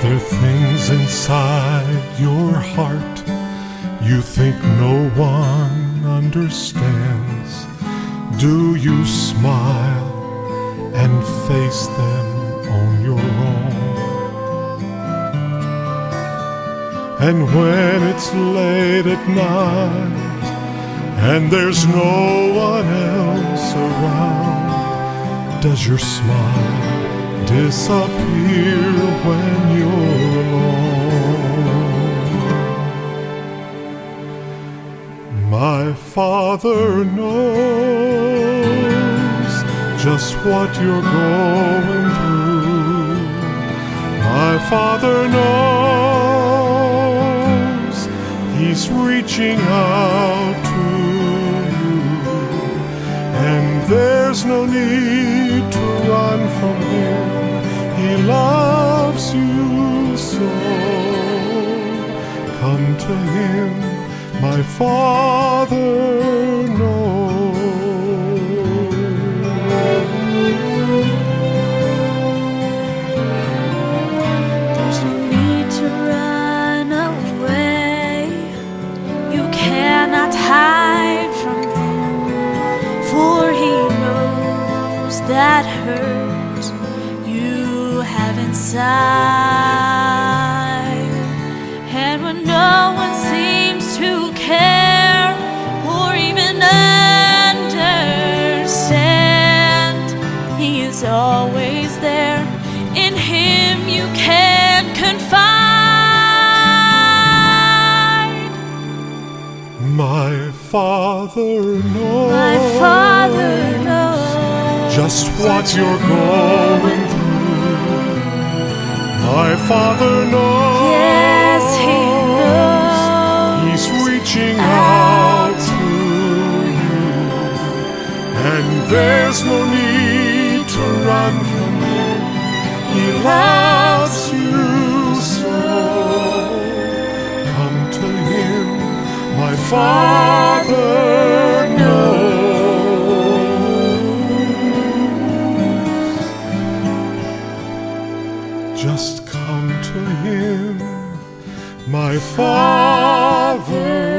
there things inside your heart you think no one understands? Do you smile and face them on your own? And when it's late at night and there's no one else around, does your smile disappear when you're alone? My Father knows just what you're going through. My Father knows He's reaching out to you, and there's no need to run from Him. He loves you so. Come to Him, my Father knows. There's no need to run away. You cannot hide from Him, for He knows that hurt you have inside. And when no one seems to care or even understand, He is always there. In Him you can confide. My Father knows, My Father knows just what you're going through. My Father knows, yes, He knows. He's reaching out to you, and there's no need to run from Him. He loves you so. Come to Him, my Father knows. Just come to Him, my Father